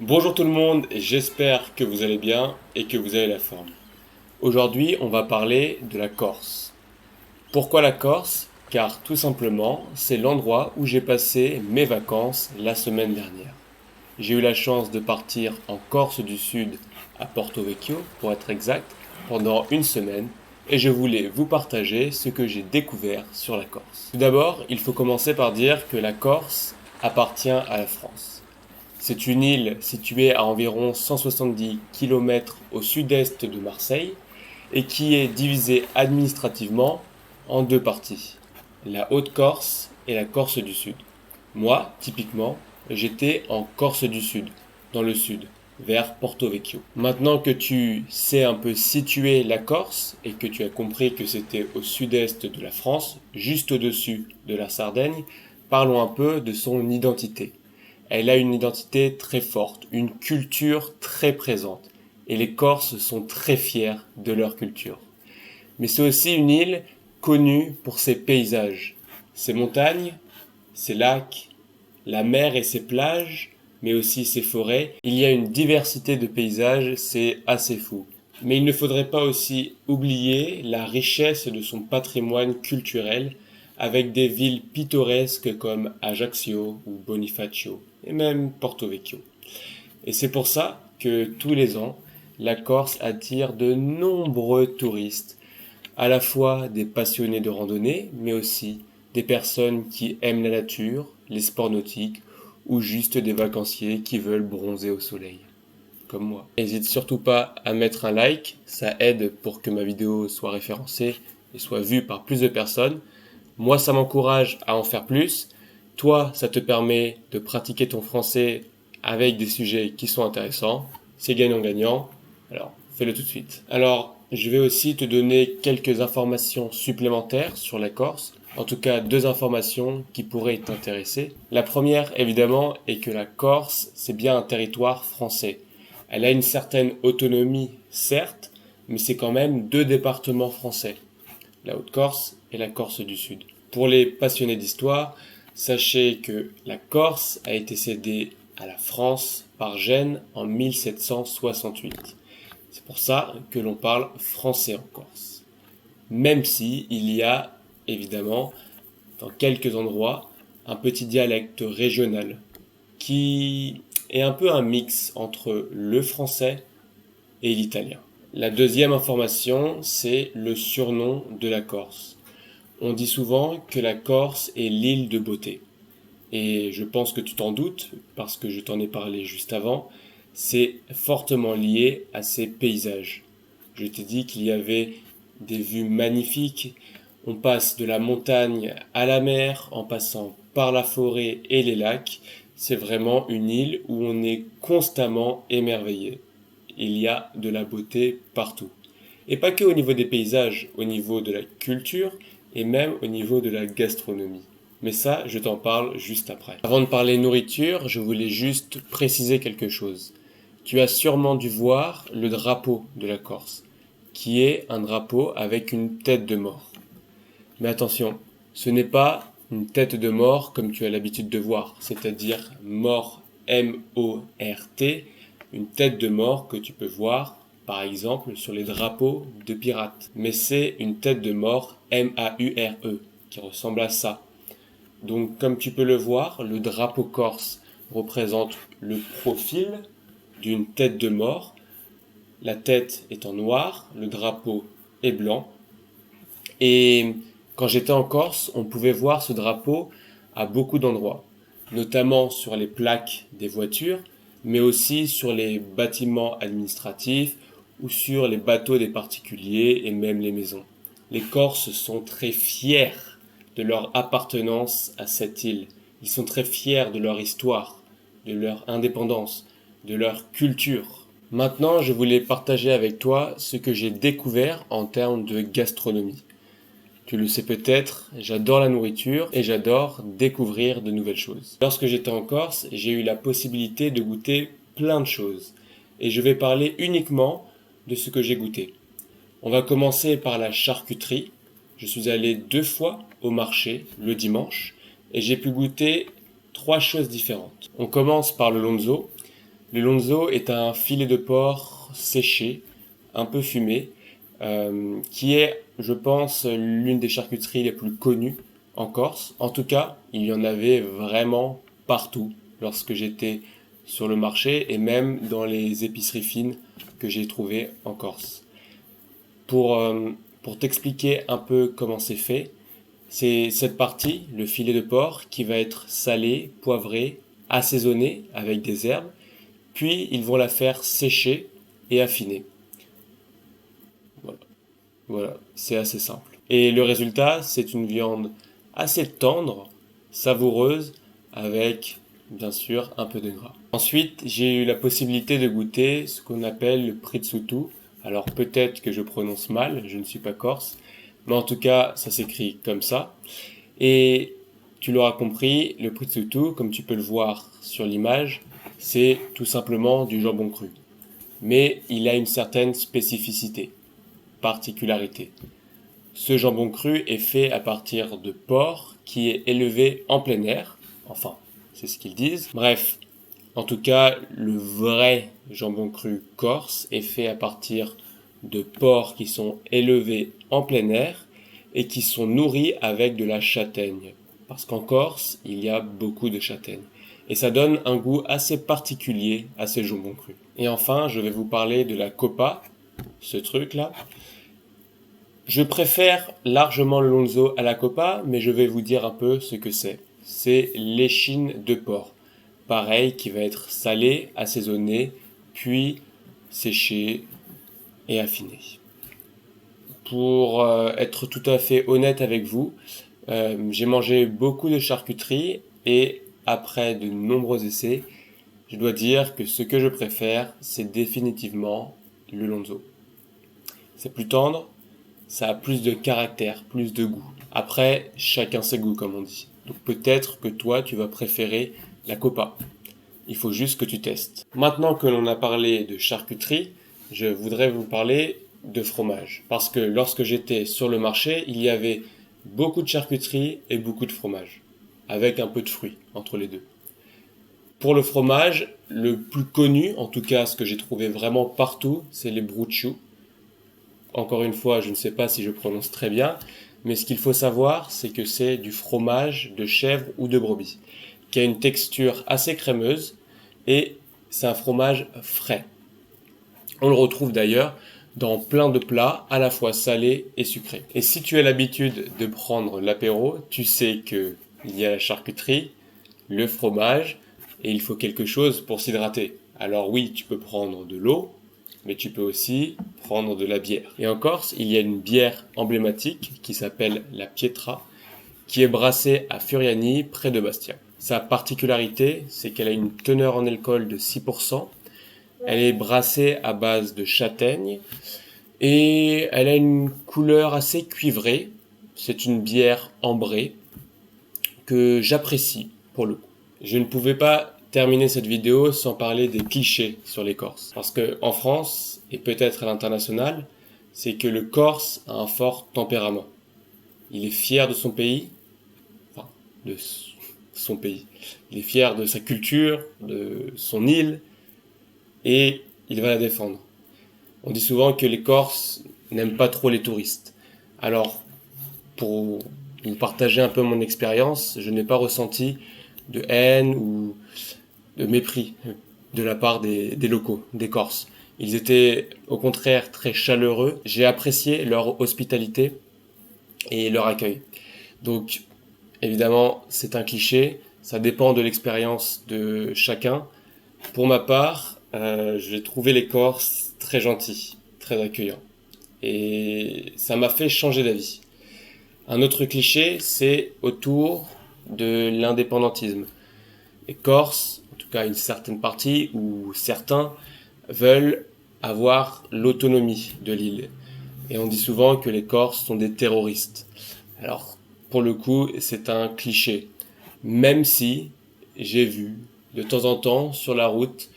Bonjour tout le monde, j'espère que vous allez bien et que vous avez la forme. Aujourd'hui, on va parler de la Corse. Pourquoi la Corse? Car tout simplement, c'est l'endroit où j'ai passé mes vacances la semaine dernière. J'ai eu la chance de partir en Corse du Sud, à Porto Vecchio pour être exact, pendant une semaine et je voulais vous partager ce que j'ai découvert sur la Corse. Tout d'abord, il faut commencer par dire que la Corse appartient à la France. C'est une île située à environ 170 km au sud-est de Marseille et qui est divisée administrativement en deux parties, la Haute-Corse et la Corse du Sud. Moi, typiquement, j'étais en Corse du Sud, dans le sud, vers Porto Vecchio. Maintenant que tu sais un peu situer la Corse et que tu as compris que c'était au sud-est de la France, juste au-dessus de la Sardaigne, parlons un peu de son identité. Elle a une identité très forte, une culture très présente. Et les Corses sont très fiers de leur culture. Mais c'est aussi une île connue pour ses paysages, ses montagnes, ses lacs, la mer et ses plages, mais aussi ses forêts. Il y a une diversité de paysages, c'est assez fou. Mais il ne faudrait pas aussi oublier la richesse de son patrimoine culturel avec des villes pittoresques comme Ajaccio ou Bonifacio et même Porto Vecchio. Et c'est pour ça que tous les ans, la Corse attire de nombreux touristes, à la fois des passionnés de randonnée, mais aussi des personnes qui aiment la nature, les sports nautiques ou juste des vacanciers qui veulent bronzer au soleil, comme moi. N'hésite surtout pas à mettre un like, ça aide pour que ma vidéo soit référencée et soit vue par plus de personnes. Moi, ça m'encourage à en faire plus. Toi, ça te permet de pratiquer ton français avec des sujets qui sont intéressants. C'est gagnant-gagnant. Alors, fais-le tout de suite. Alors, je vais aussi te donner quelques informations supplémentaires sur la Corse. En tout cas, deux informations qui pourraient t'intéresser. La première, évidemment, est que la Corse, c'est bien un territoire français. Elle a une certaine autonomie, certes, mais c'est quand même deux départements français, la Haute-Corse et la Corse du Sud. Pour les passionnés d'histoire, sachez que la Corse a été cédée à la France par Gênes en 1768. C'est pour ça que l'on parle français en Corse. Même si il y a, évidemment, dans quelques endroits, un petit dialecte régional qui est un peu un mix entre le français et l'italien. La deuxième information, c'est le surnom de la Corse. On dit souvent que la Corse est l'île de beauté. Et je pense que tu t'en doutes, parce que je t'en ai parlé juste avant, c'est fortement lié à ses paysages. Je t'ai dit qu'il y avait des vues magnifiques. On passe de la montagne à la mer, en passant par la forêt et les lacs. C'est vraiment une île où on est constamment émerveillé. Il y a de la beauté partout. Et pas que au niveau des paysages, au niveau de la culture et même au niveau de la gastronomie. Mais ça, je t'en parle juste après. Avant de parler nourriture, je voulais juste préciser quelque chose. Tu as sûrement dû voir le drapeau de la Corse, qui est un drapeau avec une tête de mort. Mais attention, ce n'est pas une tête de mort comme tu as l'habitude de voir, c'est-à-dire mort M-O-R-T, une tête de mort que tu peux voir par exemple sur les drapeaux de pirates. Mais c'est une tête de mort M-A-U-R-E qui ressemble à ça. Donc comme tu peux le voir, le drapeau corse représente le profil d'une tête de mort. La tête est en noir, le drapeau est blanc. Et quand j'étais en Corse, on pouvait voir ce drapeau à beaucoup d'endroits, notamment sur les plaques des voitures, mais aussi sur les bâtiments administratifs ou sur les bateaux des particuliers et même les maisons. Les Corses sont très fiers de leur appartenance à cette île. Ils sont très fiers de leur histoire, de leur indépendance, de leur culture. Maintenant, je voulais partager avec toi ce que j'ai découvert en termes de gastronomie. Tu le sais peut-être, j'adore la nourriture et j'adore découvrir de nouvelles choses. Lorsque j'étais en Corse, j'ai eu la possibilité de goûter plein de choses. Et je vais parler uniquement de ce que j'ai goûté. On va commencer par la charcuterie. Je suis allé 2 fois au marché le dimanche et j'ai pu goûter 3 choses différentes. On commence par le lonzo. Le lonzo est un filet de porc séché, un peu fumé, qui est, je pense, l'une des charcuteries les plus connues en Corse. En tout cas, il y en avait vraiment partout lorsque j'étais sur le marché et même dans les épiceries fines que j'ai trouvées en Corse. Pour, euh, pour t'expliquer un peu comment c'est fait, c'est cette partie, le filet de porc, qui va être salé, poivré, assaisonné avec des herbes, puis ils vont la faire sécher et affiner. Voilà, voilà, c'est assez simple. Et le résultat, c'est une viande assez tendre, savoureuse, avec bien sûr un peu de gras. Ensuite, j'ai eu la possibilité de goûter ce qu'on appelle le pritsutu. Alors peut-être que je prononce mal, je ne suis pas corse, mais en tout cas, ça s'écrit comme ça. Et tu l'auras compris, le pritsutu, comme tu peux le voir sur l'image, c'est tout simplement du jambon cru. Mais il a une certaine spécificité, particularité. Ce jambon cru est fait à partir de porc qui est élevé en plein air. Enfin, c'est ce qu'ils disent. Bref, en tout cas, le vrai jambon cru corse est fait à partir de porcs qui sont élevés en plein air et qui sont nourris avec de la châtaigne. Parce qu'en Corse, il y a beaucoup de châtaigne. Et ça donne un goût assez particulier à ces jambons crus. Et enfin, je vais vous parler de la copa, ce truc-là. Je préfère largement le lonzo à la copa, mais je vais vous dire un peu ce que c'est. C'est l'échine de porc. Pareil, qui va être salé, assaisonné, puis séché et affiné. Pour être tout à fait honnête avec vous, j'ai mangé beaucoup de charcuterie et après de nombreux essais, je dois dire que ce que je préfère, c'est définitivement le lonzo. C'est plus tendre, ça a plus de caractère, plus de goût. Après, chacun ses goûts, comme on dit. Donc peut-être que toi, tu vas préférer la copa. Il faut juste que tu testes. Maintenant que l'on a parlé de charcuterie, je voudrais vous parler de fromage. Parce que lorsque j'étais sur le marché, il y avait beaucoup de charcuterie et beaucoup de fromage. Avec un peu de fruits entre les deux. Pour le fromage, le plus connu, en tout cas ce que j'ai trouvé vraiment partout, c'est les bruciu. Encore une fois, je ne sais pas si je prononce très bien, mais ce qu'il faut savoir, c'est que c'est du fromage de chèvre ou de brebis, qui a une texture assez crémeuse et c'est un fromage frais. On le retrouve d'ailleurs dans plein de plats à la fois salés et sucrés. Et si tu as l'habitude de prendre l'apéro, tu sais que il y a la charcuterie, le fromage et il faut quelque chose pour s'hydrater. Alors oui, tu peux prendre de l'eau, mais tu peux aussi prendre de la bière. Et en Corse, il y a une bière emblématique qui s'appelle la Pietra, qui est brassée à Furiani, près de Bastia. Sa particularité, c'est qu'elle a une teneur en alcool de 6%, elle est brassée à base de châtaigne, et elle a une couleur assez cuivrée. C'est une bière ambrée que j'apprécie pour le coup. Je ne pouvais pas terminer cette vidéo sans parler des clichés sur les Corses. Parce que en France, et peut-être à l'international, c'est que le Corse a un fort tempérament. Il est fier de son pays, enfin, de son pays. Il est fier de sa culture, de son île, et il va la défendre. On dit souvent que les Corses n'aiment pas trop les touristes. Alors, pour vous partager un peu mon expérience, je n'ai pas ressenti de haine ou de mépris de la part des locaux, des Corses. Ils étaient au contraire très chaleureux. J'ai apprécié leur hospitalité et leur accueil. Donc, évidemment, c'est un cliché. Ça dépend de l'expérience de chacun. Pour ma part, j'ai trouvé les Corses très gentils, très accueillants. Et ça m'a fait changer d'avis. Un autre cliché, c'est autour de l'indépendantisme. Les Corses, en tout cas une certaine partie, ou certains, veulent avoir l'autonomie de l'île. Et on dit souvent que les Corses sont des terroristes. Alors, pour le coup, c'est un cliché. Même si j'ai vu de temps en temps sur la route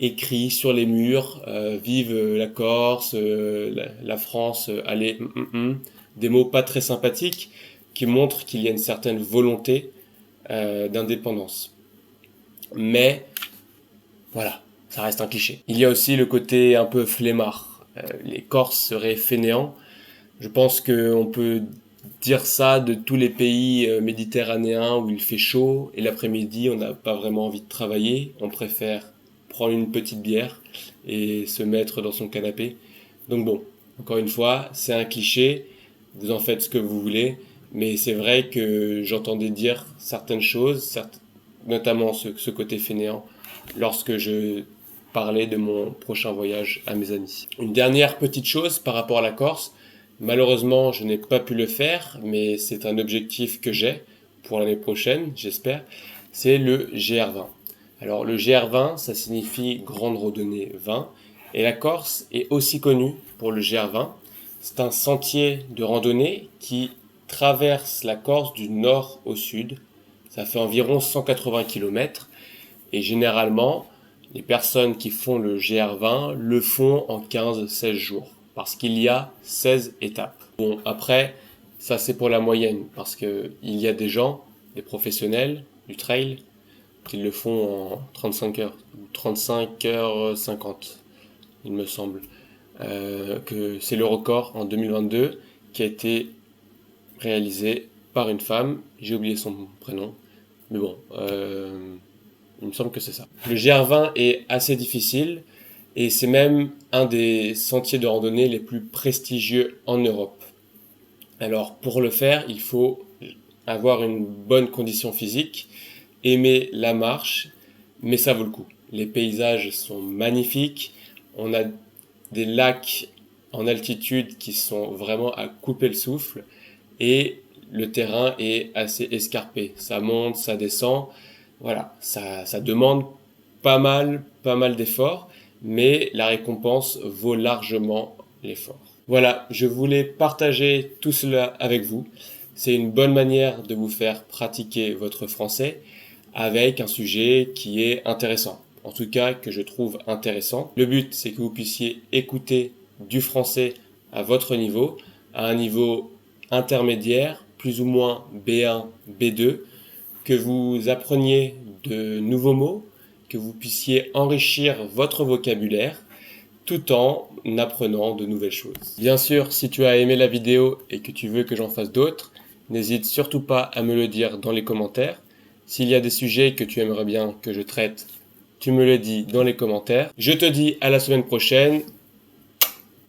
écrit sur les murs vive la Corse, la France, allez, des mots pas très sympathiques qui montrent qu'il y a une certaine volonté d'indépendance. Mais Voilà, ça reste un cliché. Il y a aussi le côté un peu flemmard. Les Corses seraient fainéants. Je pense qu'on peut dire ça de tous les pays méditerranéens où il fait chaud et l'après-midi on n'a pas vraiment envie de travailler. On préfère prendre une petite bière et se mettre dans son canapé. Donc bon, encore une fois, c'est un cliché. Vous en faites ce que vous voulez. Mais c'est vrai que j'entendais dire certaines choses, notamment ce côté fainéant, lorsque je parlais de mon prochain voyage à mes amis. Une dernière petite chose par rapport à la Corse. Malheureusement, je n'ai pas pu le faire, mais c'est un objectif que j'ai pour l'année prochaine, j'espère. C'est le GR20. Alors le GR20, ça signifie Grande Randonnée 20, et la Corse est aussi connue pour le GR20. C'est un sentier de randonnée qui traverse la Corse du nord au sud. Ça fait environ 180 km et généralement, les personnes qui font le GR20 le font en 15-16 jours parce qu'il y a 16 étapes. Bon, après, ça c'est pour la moyenne parce qu'il y a des gens, des professionnels du trail, qui le font en 35 heures, 35 heures 50, il me semble. Que c'est le record en 2022 qui a été réalisé par une femme, j'ai oublié son prénom, mais bon, il me semble que c'est ça. Le GR20 est assez difficile et c'est même un des sentiers de randonnée les plus prestigieux en Europe. Alors pour le faire, il faut avoir une bonne condition physique, aimer la marche, mais ça vaut le coup. Les paysages sont magnifiques, on a des lacs en altitude qui sont vraiment à couper le souffle et le terrain est assez escarpé. Ça monte, ça descend. Voilà, ça demande pas mal d'efforts, mais la récompense vaut largement l'effort. Voilà, je voulais partager tout cela avec vous. C'est une bonne manière de vous faire pratiquer votre français avec un sujet qui est intéressant. En tout cas, que je trouve intéressant. Le but, c'est que vous puissiez écouter du français à votre niveau, à un niveau intermédiaire, plus ou moins B1, B2, que vous appreniez de nouveaux mots, que vous puissiez enrichir votre vocabulaire tout en apprenant de nouvelles choses. Bien sûr, si tu as aimé la vidéo et que tu veux que j'en fasse d'autres, n'hésite surtout pas à me le dire dans les commentaires. S'il y a des sujets que tu aimerais bien que je traite, tu me le dis dans les commentaires. Je te dis à la semaine prochaine